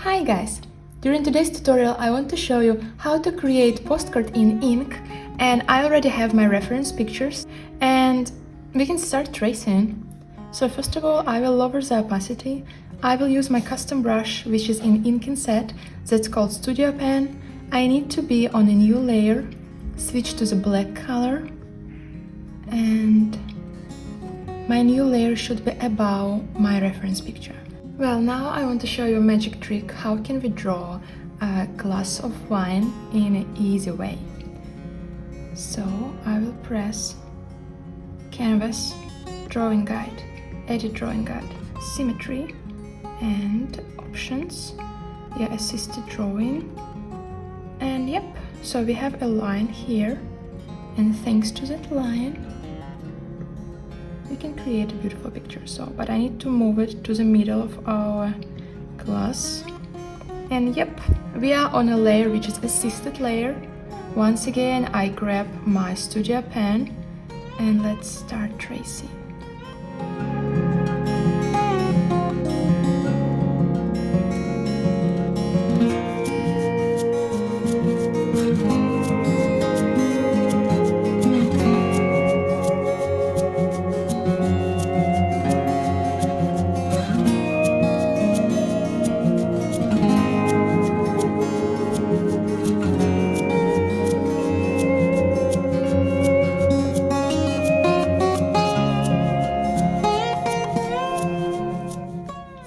Hi guys! During today's tutorial I want to show you how to create postcard in ink, and I already have my reference pictures and we can start tracing. So first of all I will lower the opacity. I will use my custom brush which is in ink inset, that's called Studio Pen. I need to be on a new layer, switch to the black color, and my new layer should be above my reference picture. Well, now I want to show you a magic trick. How can we draw a glass of wine in an easy way? So I will press Canvas, Drawing Guide, Edit Drawing Guide, Symmetry, and Options. Yeah, Assisted Drawing. And yep, so we have a line here, and thanks to that line we can create a beautiful picture. But I need to move it to the middle of our glass. And yep, we are on a layer which is assisted layer. Once again, I grab my Studio Pen and let's start tracing.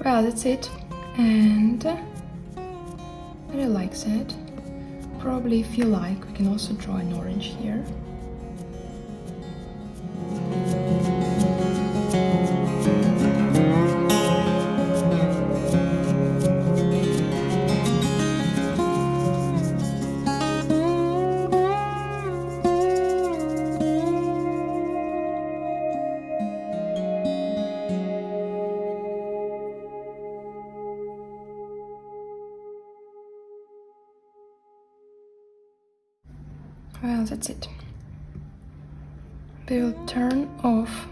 Well, that's it, and I really like that. Probably if you like, we can also draw an orange here. Well, that's it. We will turn off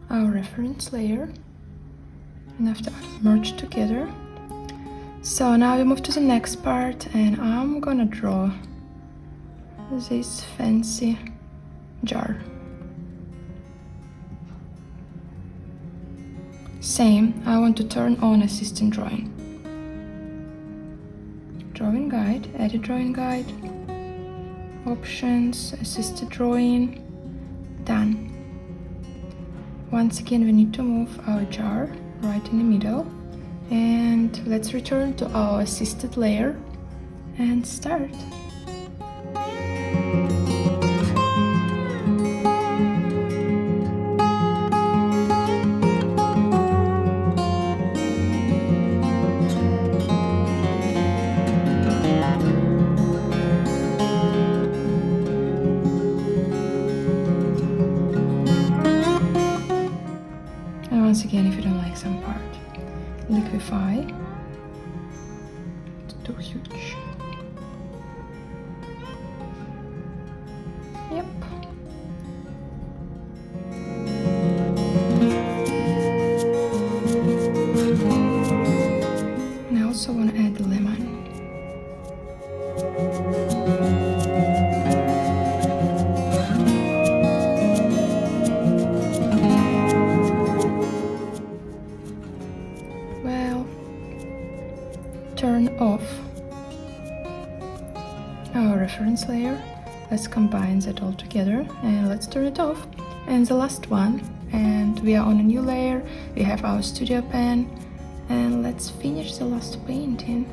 our reference layer, and after merge together. So now we move to the next part, and I'm gonna draw this fancy jar. Same, I want to turn on assistant drawing. Drawing guide, edit drawing guide, options, assisted drawing, done. Once again we need to move our jar right in the middle, and let's return to our assisted layer and start. Once again, if you don't like some part, liquefy. It's too huge. Yep. And I also want to add the lemon. Turn off our reference layer. Let's combine that all together and let's turn it off. And the last one, and we are on a new layer. We have our Studio Pen, and let's finish the last painting.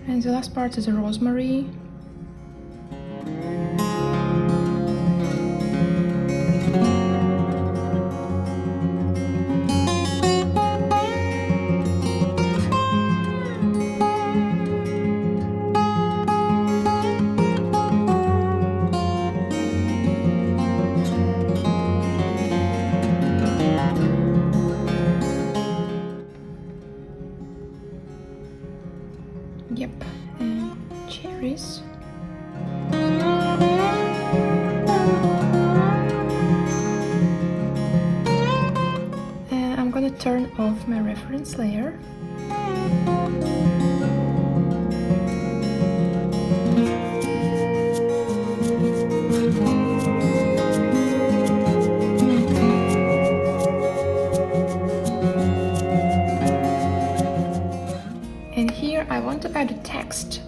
And the last part is a rosemary. Yep, and cherries. And I'm gonna turn off my reference layer. And here I want to add a text.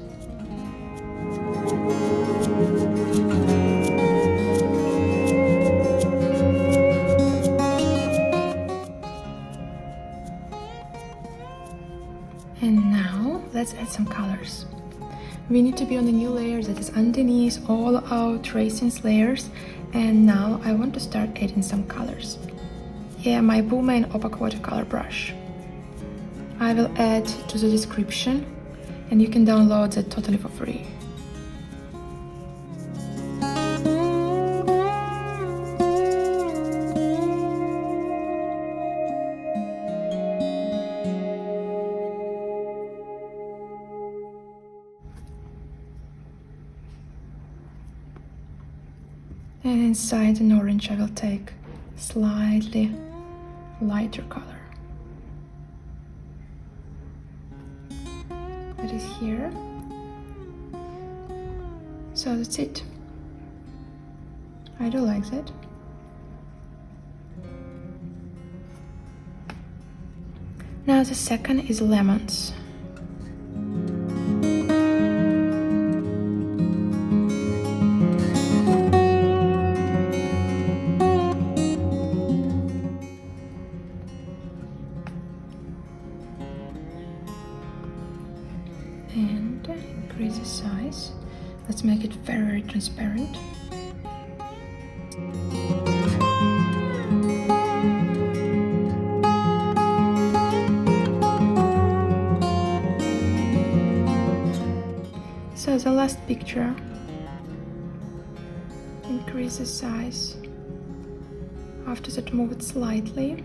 And now let's add some colors. We need to be on a new layer that is underneath all our tracings layers. And now I want to start adding some colors. Here my BooStudio opaque watercolor brush. I will add to the description, and you can download that totally for free. And inside an orange I will take slightly lighter color. That is here. So that's it. I do like that. Now the second is lemons. And increase the size. Let's make it very transparent. So the last picture, increase the size. After that, move it slightly.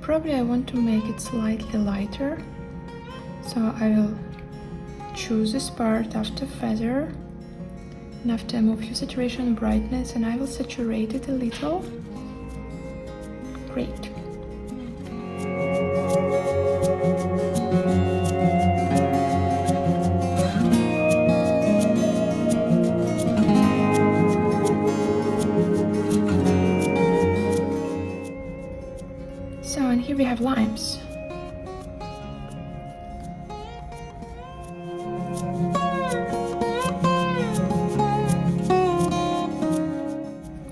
Probably I want to make it slightly lighter, so I will choose this part after feather, and after I move hue, saturation and brightness, and I will saturate it a little. Great. So, and here we have limes.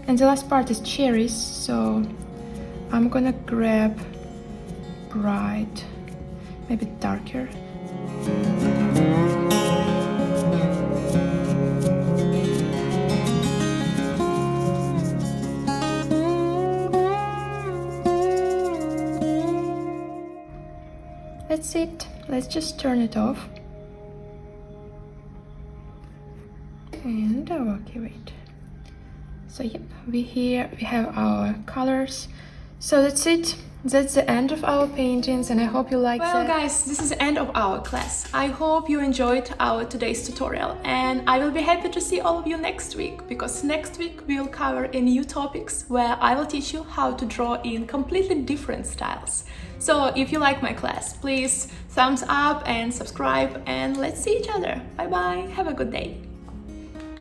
And the last part is cherries, so I'm gonna grab bright, maybe darker. That's it. Let's just turn it off. And evacuate. So yep, we have our colors. So that's it. That's the end of our paintings, and I hope you liked it. Well guys, this is the end of our class. I hope you enjoyed our today's tutorial, and I will be happy to see all of you next week, because next week we will cover a new topics where I will teach you how to draw in completely different styles. So if you like my class, please thumbs up and subscribe, and let's see each other. Bye bye, have a good day.